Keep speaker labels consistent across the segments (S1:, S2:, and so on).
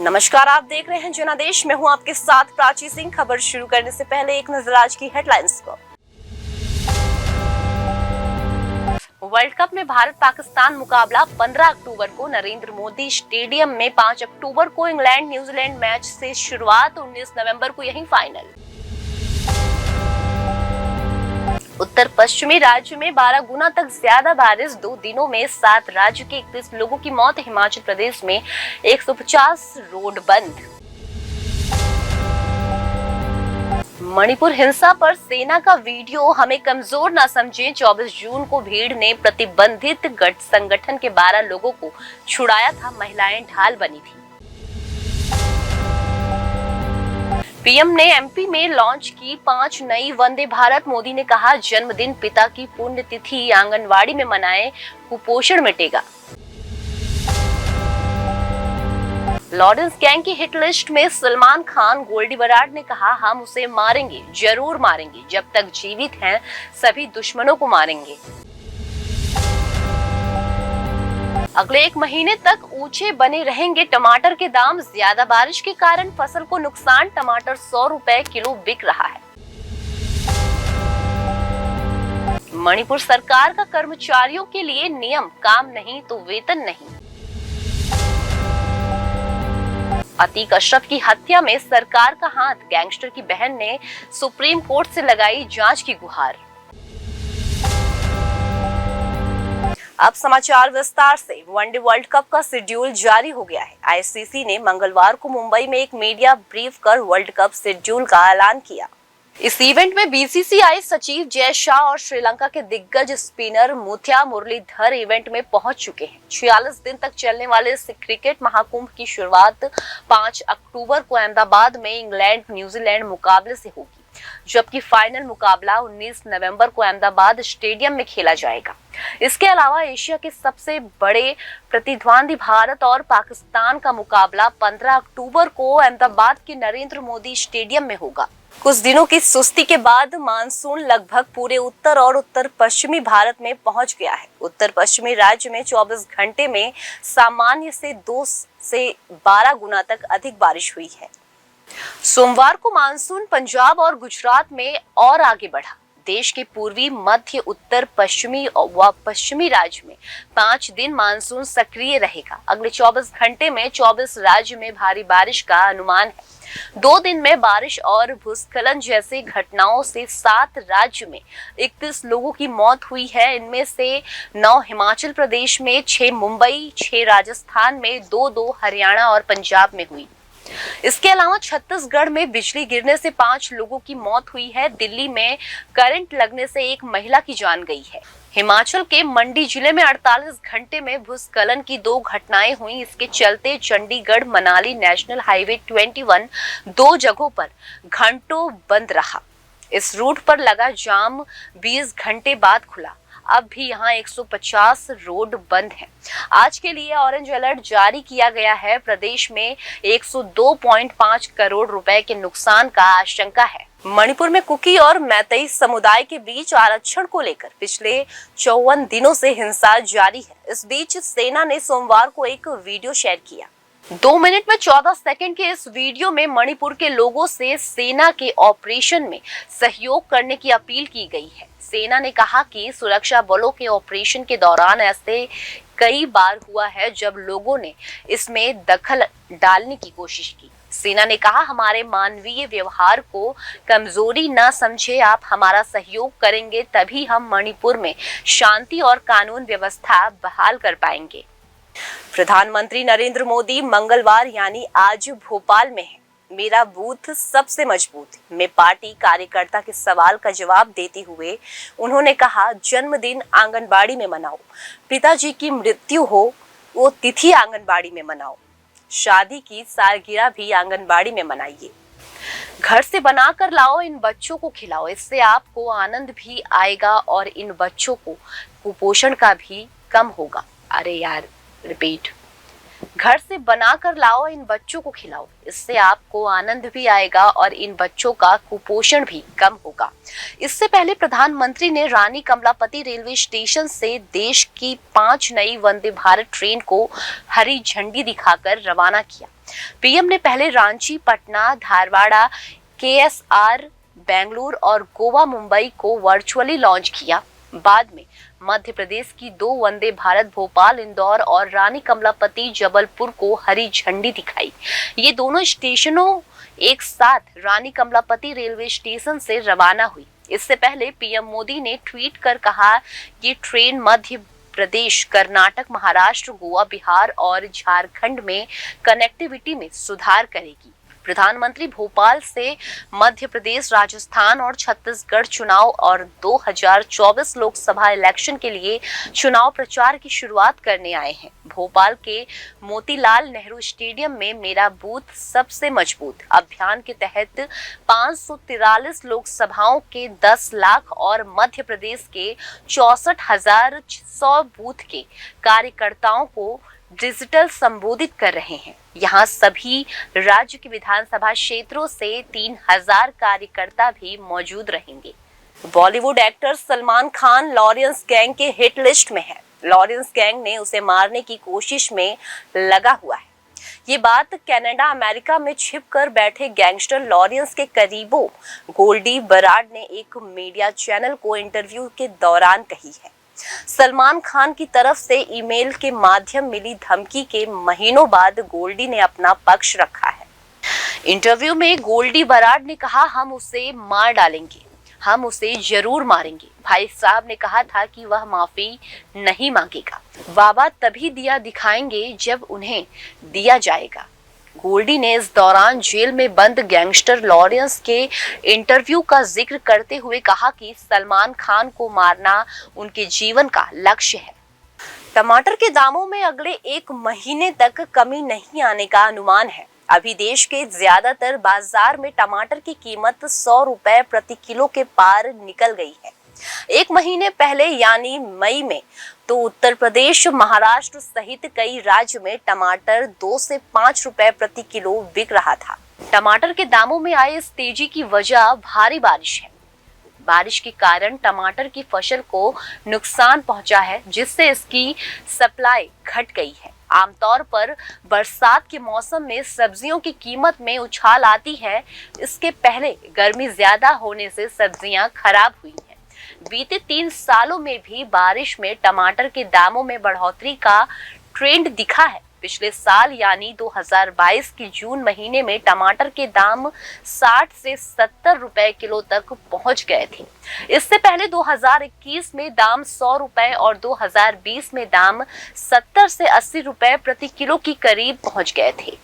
S1: नमस्कार, आप देख रहे हैं जनादेश। मैं हूं आपके साथ प्राची सिंह। खबर शुरू करने से पहले एक नजर आज की हेडलाइंस पर। वर्ल्ड कप में भारत पाकिस्तान मुकाबला 15 अक्टूबर को नरेंद्र मोदी स्टेडियम में, 5 अक्टूबर को इंग्लैंड न्यूजीलैंड मैच से शुरुआत, 19 नवंबर को यही फाइनल। उत्तर पश्चिमी राज्य में 12 गुना तक ज्यादा बारिश, 2 दिनों में 7 राज्य के 31 लोगों की मौत। हिमाचल प्रदेश में 150 रोड बंद। मणिपुर हिंसा पर सेना का वीडियो, हमें कमजोर ना समझें। 24 जून को भीड़ ने प्रतिबंधित संगठन के 12 लोगों को छुड़ाया था, महिलाएं ढाल बनी थी। पीएम ने एमपी में लॉन्च की 5 नई वंदे भारत। मोदी ने कहा, जन्मदिन पिता की पुण्यतिथि आंगनवाड़ी में मनाएं, कुपोषण मिटेगा। लॉरेंस गैंग की हिट लिस्ट में सलमान खान। गोल्डी बराड ने कहा, हम उसे मारेंगे, जरूर मारेंगे, जब तक जीवित हैं सभी दुश्मनों को मारेंगे। अगले 1 महीने तक ऊंचे बने रहेंगे टमाटर के दाम। ज्यादा बारिश के कारण फसल को नुकसान, टमाटर 100 रुपए किलो बिक रहा है। मणिपुर सरकार का कर्मचारियों के लिए नियम, काम नहीं तो वेतन नहीं। अतीक अशरफ की हत्या में सरकार का हाथ, गैंगस्टर की बहन ने सुप्रीम कोर्ट से लगाई जांच की गुहार। अब समाचार विस्तार से। वनडे वर्ल्ड कप का शेड्यूल जारी हो गया है। आईसीसी ने मंगलवार को मुंबई में एक मीडिया ब्रीफ कर वर्ल्ड कप शेड्यूल का ऐलान किया। इस इवेंट में बीसीसीआई सचिव जय शाह और श्रीलंका के दिग्गज स्पिनर मुथ्या मुरलीधर इवेंट में पहुंच चुके हैं। 46 दिन तक चलने वाले इस क्रिकेट महाकुंभ की शुरुआत 5 अक्टूबर को अहमदाबाद में इंग्लैंड न्यूजीलैंड मुकाबले से होगी, जबकि फाइनल मुकाबला 19 नवंबर को अहमदाबाद स्टेडियम में खेला जाएगा। इसके अलावा एशिया के सबसे बड़े प्रतिद्वंदी भारत और पाकिस्तान का मुकाबला 15 अक्टूबर को अहमदाबाद के नरेंद्र मोदी स्टेडियम में होगा। कुछ दिनों की सुस्ती के बाद मानसून लगभग पूरे उत्तर और उत्तर पश्चिमी भारत में पहुंच गया है। उत्तर पश्चिमी राज्य में 24 घंटे में सामान्य से 2 से 12 गुना तक अधिक बारिश हुई है। सोमवार को मानसून पंजाब और गुजरात में और आगे बढ़ा। देश के पूर्वी, मध्य, उत्तर पश्चिमी व पश्चिमी राज्य में 5 दिन मानसून सक्रिय रहेगा। अगले 24 घंटे में 24 राज्य में भारी बारिश का अनुमान है। 2 दिन में बारिश और भूस्खलन जैसी घटनाओं से 7 राज्य में 31 लोगों की मौत हुई है। इनमें से 9 हिमाचल प्रदेश में, 6 मुंबई, 6 राजस्थान में, 2 हरियाणा और पंजाब में हुई। इसके अलावा छत्तीसगढ़ में बिजली गिरने से 5 लोगों की मौत हुई है। दिल्ली में करंट लगने से एक महिला की जान गई है। हिमाचल के मंडी जिले में 48 घंटे में भूस्खलन की 2 घटनाएं हुई। इसके चलते चंडीगढ़ मनाली नेशनल हाईवे 21 2 जगहों पर घंटों बंद रहा। इस रूट पर लगा जाम 20 घंटे बाद खुला। अब भी यहां 150 रोड बंद हैं। आज के लिए ऑरेंज अलर्ट जारी किया गया है। प्रदेश में 102.5 करोड़ रुपए के नुकसान का आशंका है। मणिपुर में कुकी और मैतेई समुदाय के बीच आरक्षण को लेकर पिछले 54 दिनों से हिंसा जारी है। इस बीच सेना ने सोमवार को एक वीडियो शेयर किया। 2 मिनट में 14 सेकंड के इस वीडियो में मणिपुर के लोगों से सेना के ऑपरेशन में सहयोग करने की अपील की गई है। सेना ने कहा कि सुरक्षा बलों के ऑपरेशन के दौरान ऐसे कई बार हुआ है जब लोगों ने इसमें दखल डालने की कोशिश की। सेना ने कहा, हमारे मानवीय व्यवहार को कमजोरी न समझे, आप हमारा सहयोग करेंगे तभी हम मणिपुर में शांति और कानून व्यवस्था बहाल कर पाएंगे। प्रधानमंत्री नरेंद्र मोदी मंगलवार यानी आज भोपाल में है। मेरा बूथ सबसे मजबूत है, में पार्टी कार्यकर्ता के सवाल का जवाब देते हुए उन्होंने कहा, जन्मदिन आंगनबाड़ी में मनाओ, पिताजी की मृत्यु हो वो तिथि आंगनबाड़ी में मनाओ, शादी की सालगिरह भी आंगनबाड़ी में मनाइए, घर से बनाकर लाओ, इन बच्चों को खिलाओ, इससे आपको आनंद भी आएगा और इन बच्चों को कुपोषण का भी कम होगा। अरे यार, रिपीट, घर से बनाकर लाओ, इन बच्चों को खिलाओ, इससे आपको आनंद भी आएगा और इन बच्चों का कुपोषण भी कम होगा। इससे पहले प्रधानमंत्री ने रानी कमलापति रेलवे स्टेशन से देश की 5 नई वंदे भारत ट्रेन को हरी झंडी दिखाकर रवाना किया। पीएम ने पहले रांची, पटना, धारवाड़ा, केएसआर, बेंगलुरु और गोवा, मुंबई को वर्चुअली लॉन्च किया। बाद में मध्य प्रदेश की 2 वंदे भारत भोपाल, इंदौर और रानी कमलापति जबलपुर को हरी झंडी दिखाई। ये दोनों स्टेशनों एक साथ रानी कमलापति रेलवे स्टेशन से रवाना हुई। इससे पहले पीएम मोदी ने ट्वीट कर कहा, ये ट्रेन मध्य प्रदेश, कर्नाटक, महाराष्ट्र, गोवा, बिहार और झारखंड में कनेक्टिविटी में सुधार करेगी। प्रधानमंत्री भोपाल से मध्य प्रदेश, राजस्थान और छत्तीसगढ़ चुनाव और 2024 लोकसभा इलेक्शन के लिए चुनाव प्रचार की शुरुआत करने आए हैं। भोपाल के मोतीलाल नेहरू स्टेडियम में मेरा बूथ सबसे मजबूत अभियान के तहत 543 लोकसभाओं के 10 लाख और मध्य प्रदेश के 64,100 बूथ के कार्यकर्ताओं को डिजिटल संबोधित कर रहे हैं। यहाँ सभी राज्य के विधानसभा क्षेत्रों से 3,000 कार्यकर्ता भी मौजूद रहेंगे। Bollywood actor Salman Khan Lawrence gang के हिट लिस्ट में है। लॉरेंस गैंग ने उसे मारने की कोशिश में लगा हुआ है। ये बात कनाडा, अमेरिका में छिपकर बैठे गैंगस्टर लॉरेंस के करीबों गोल्डी बराड ने एक मीडिया चैनल को इंटरव्यू के दौरान कही है। सलमान खान की तरफ से ईमेल के माध्यम मिली धमकी के महीनों बाद गोल्डी ने अपना पक्ष रखा है। इंटरव्यू में गोल्डी बराड ने कहा, हम उसे मार डालेंगे, हम उसे जरूर मारेंगे। भाई साहब ने कहा था कि वह माफी नहीं मांगेगा। वादा तभी दिया दिखाएंगे जब उन्हें दिया जाएगा। गोल्डी ने इस दौरान जेल में बंद गैंगस्टर लॉरेंस के इंटरव्यू का जिक्र करते हुए कहा कि सलमान खान को मारना उनके जीवन का लक्ष्य है। टमाटर के दामों में अगले 1 महीने तक कमी नहीं आने का अनुमान है। अभी देश के ज्यादातर बाजार में टमाटर की कीमत 100 रुपए प्रति किलो के पार निकल गई है। 1 महीने पहले यानी मई में तो उत्तर प्रदेश, महाराष्ट्र सहित कई राज्य में टमाटर 2 से 5 रुपए प्रति किलो बिक रहा था। टमाटर के दामों में आए इस तेजी की वजह भारी बारिश है। बारिश के कारण टमाटर की फसल को नुकसान पहुंचा है, जिससे इसकी सप्लाई घट गई है। आमतौर पर बरसात के मौसम में सब्जियों की कीमत में उछाल आती है। इसके पहले गर्मी ज्यादा होने से सब्जियां खराब हुई हैं। बीते 3 सालों में भी बारिश में टमाटर के दामों में बढ़ोतरी का ट्रेंड दिखा है। पिछले साल यानी 2022 के जून महीने में टमाटर के दाम 60 से 70 रुपए किलो तक पहुंच गए थे। इससे पहले 2021 में दाम 100 रुपए और 2020 में दाम 70 से 80 रुपए प्रति किलो की करीब पहुंच गए थे।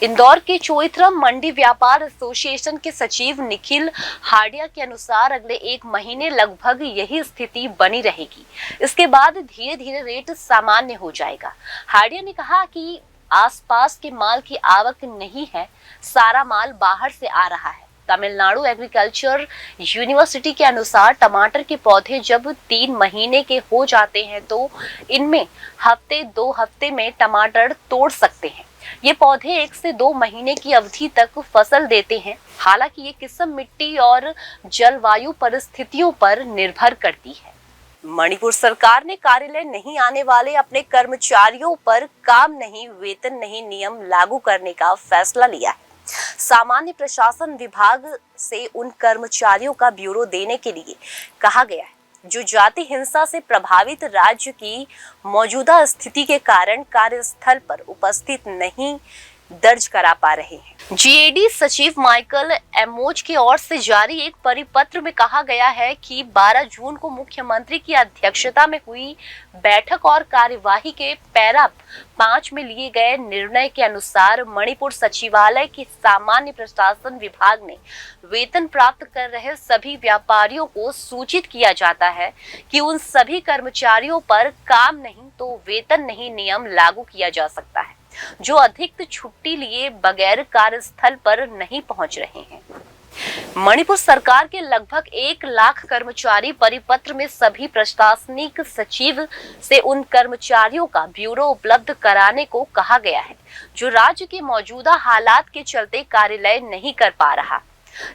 S1: इंदौर के चोइथरम मंडी व्यापार एसोसिएशन के सचिव निखिल हाडिया के अनुसार अगले 1 महीने लगभग यही स्थिति बनी रहेगी। इसके बाद धीरे धीरे रेट सामान्य हो जाएगा। हाडिया ने कहा कि आसपास के माल की आवक नहीं है, सारा माल बाहर से आ रहा है। तमिलनाडु एग्रीकल्चर यूनिवर्सिटी के अनुसार टमाटर के पौधे जब 3 महीने के हो जाते हैं तो इनमें 2 हफ्ते में टमाटर तोड़ सकते हैं। ये पौधे 1 से 2 महीने की अवधि तक फसल देते हैं। हालांकि ये किस्म मिट्टी और जलवायु परिस्थितियों पर निर्भर करती है। मणिपुर सरकार ने कार्यालय नहीं आने वाले अपने कर्मचारियों पर काम नहीं, वेतन नहीं नियम लागू करने का फैसला लिया है। सामान्य प्रशासन विभाग से उन कर्मचारियों का ब्यूरो देने के लिए कहा गया है जो जाति हिंसा से प्रभावित राज्य की मौजूदा स्थिति के कारण कार्यस्थल पर उपस्थित नहीं दर्ज करा पा रहे हैं। जीएडी सचिव माइकल एमोज की ओर से जारी एक परिपत्र में कहा गया है कि 12 जून को मुख्यमंत्री की अध्यक्षता में हुई बैठक और कार्यवाही के पैरा 5 में लिए गए निर्णय के अनुसार मणिपुर सचिवालय के सामान्य प्रशासन विभाग ने वेतन प्राप्त कर रहे सभी व्यापारियों को सूचित किया जाता है कि उन सभी कर्मचारियों पर काम नहीं तो वेतन नहीं नियम लागू किया जा सकता है जो अधिक छुट्टी लिए बगैर कार्यस्थल पर नहीं पहुंच रहे हैं। मणिपुर सरकार के लगभग 1 लाख कर्मचारी परिपत्र में सभी प्रशासनिक सचिव से उन कर्मचारियों का ब्यूरो उपलब्ध कराने को कहा गया है जो राज्य के मौजूदा हालात के चलते कार्यालय नहीं कर पा रहा।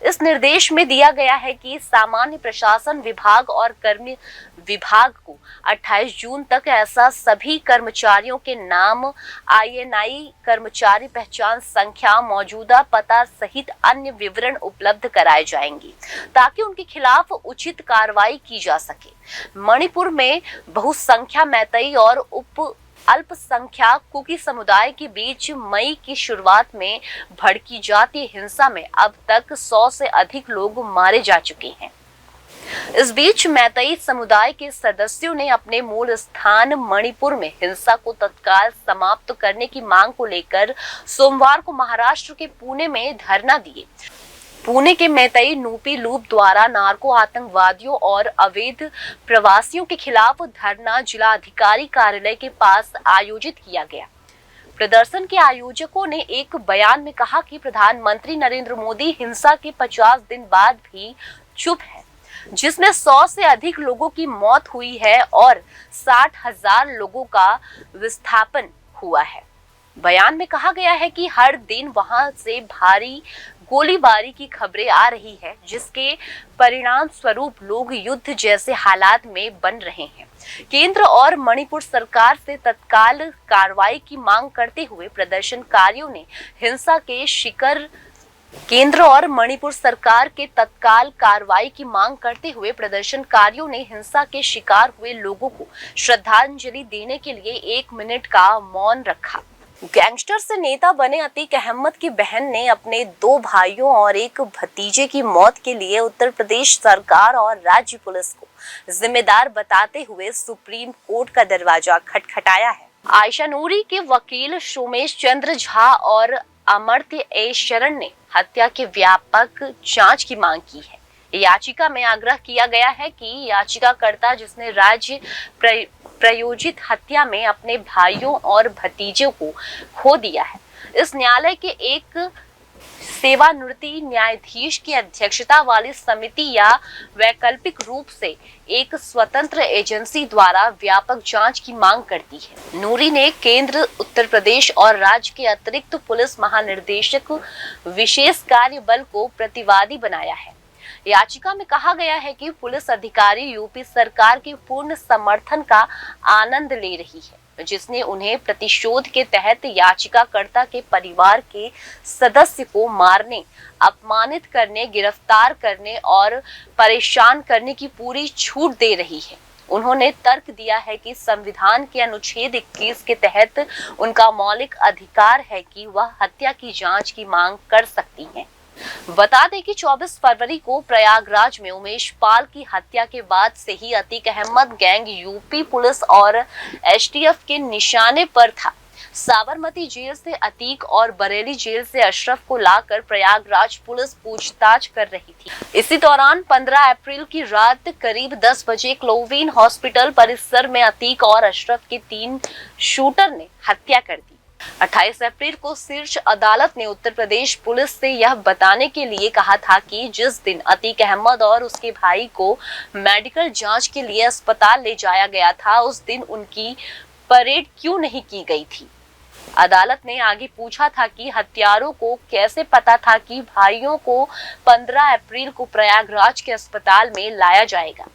S1: इस निर्देश में दिया गया है कि सामान्य प्रशासन विभाग और कर्म विभाग को 28 जून तक ऐसा सभी कर्मचारियों के नाम, INI, कर्मचारी पहचान संख्या, मौजूदा पता सहित अन्य विवरण उपलब्ध कराए जाएंगे ताकि उनके खिलाफ उचित कार्रवाई की जा सके। मणिपुर में बहुसंख्या मैतेई और अल्पसंख्यक कुकी समुदाय के बीच मई की शुरुआत में भड़की जातीय हिंसा में अब तक 100 से अधिक लोग मारे जा चुके हैं। इस बीच मैतेई समुदाय के सदस्यों ने अपने मूल स्थान मणिपुर में हिंसा को तत्काल समाप्त करने की मांग को लेकर सोमवार को महाराष्ट्र के पुणे में धरना दिए। पुणे के मैतेई नूपी लूप द्वारा नार्को आतंकवादियों और अवैध प्रवासियों के खिलाफ धरना जिला अधिकारी कार्यालय के पास आयोजित किया गया। प्रदर्शन के आयोजकों ने एक बयान में कहा कि प्रधानमंत्री नरेंद्र मोदी हिंसा के 50 दिन बाद भी चुप है, जिसमें 100 से अधिक लोगों की मौत हुई है और 60,000 लोगों का विस्थापन हुआ है। बयान में कहा गया है कि हर दिन वहां से भारी गोलीबारी की खबरें आ रही है, जिसके परिणाम स्वरूप लोग युद्ध जैसे हालात में बन रहे हैं। केंद्र और मणिपुर सरकार से तत्काल कार्रवाई की मांग करते हुए प्रदर्शनकारियों ने हिंसा के शिकार केंद्र और मणिपुर सरकार के तत्काल कार्रवाई की मांग करते हुए प्रदर्शनकारियों ने हिंसा के शिकार हुए लोगों को श्रद्धांजलि देने के लिए 1 मिनट का मौन रखा। गैंगस्टर से नेता बने अतीक अहमद की बहन ने अपने 2 भाइयों और एक भतीजे की मौत के लिए उत्तर प्रदेश सरकार और राज्य पुलिस को जिम्मेदार बताते हुए सुप्रीम कोर्ट का दरवाजा खटखटाया है। आयशा नूरी के वकील सोमेश चंद्र झा और अमर्त्य ए शरण ने हत्या के व्यापक जांच की मांग की है। याचिका में आग्रह किया गया है कि याचिकाकर्ता, जिसने राज्य प्रायोजित हत्या में अपने भाइयों और भतीजों को खो दिया है, इस न्यायालय के एक सेवानिवृत्त न्यायाधीश की अध्यक्षता वाली समिति या वैकल्पिक रूप से एक स्वतंत्र एजेंसी द्वारा व्यापक जांच की मांग करती है। नूरी ने केंद्र, उत्तर प्रदेश और राज्य के अतिरिक्त पुलिस महानिदेशक विशेष कार्य बल को प्रतिवादी बनाया है। याचिका में कहा गया है कि पुलिस अधिकारी यूपी सरकार के पूर्ण समर्थन का आनंद ले रही है, जिसने उन्हें प्रतिशोध के तहत याचिकाकर्ता के परिवार के सदस्य को मारने, अपमानित करने, गिरफ्तार करने और परेशान करने की पूरी छूट दे रही है। उन्होंने तर्क दिया है कि संविधान के अनुच्छेद 21 के तहत उनका मौलिक अधिकार है कि वह हत्या की जांच की मांग कर सकती हैं। बता दें कि 24 फरवरी को प्रयागराज में उमेश पाल की हत्या के बाद से ही Atiq Ahmed gang UP police और एसटीएफ के निशाने पर था। साबरमती जेल से अतीक और बरेली जेल से अशरफ को लाकर प्रयागराज पुलिस पूछताछ कर रही थी। इसी दौरान 15 अप्रैल की रात करीब 10 बजे क्लोविन हॉस्पिटल परिसर में अतीक और अशरफ के 3 शूटर ने हत्या कर दी। 28 अप्रैल को शीर्ष अदालत ने उत्तर प्रदेश पुलिस से यह बताने के लिए कहा था कि जिस दिन अतीक अहमद और उसके भाई को मेडिकल जांच के लिए अस्पताल ले जाया गया था, उस दिन उनकी परेड क्यों नहीं की गई थी। अदालत ने आगे पूछा था कि हत्यारों को कैसे पता था कि भाइयों को 15 अप्रैल को प्रयागराज के अस्पताल में लाया जाएगा।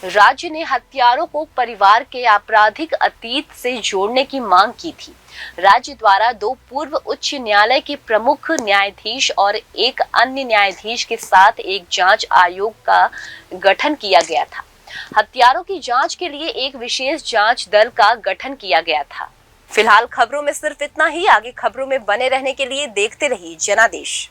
S1: राज्य ने हत्यारों को परिवार के आपराधिक अतीत से जोड़ने की मांग की थी। राज्य द्वारा 2 पूर्व उच्च न्यायालय के प्रमुख न्यायाधीश और एक अन्य न्यायाधीश के साथ एक जांच आयोग का गठन किया गया था। हत्यारों की जांच के लिए एक विशेष जांच दल का गठन किया गया था। फिलहाल खबरों में सिर्फ इतना ही। आगे खबरों में बने रहने के लिए देखते रहिए जनादेश।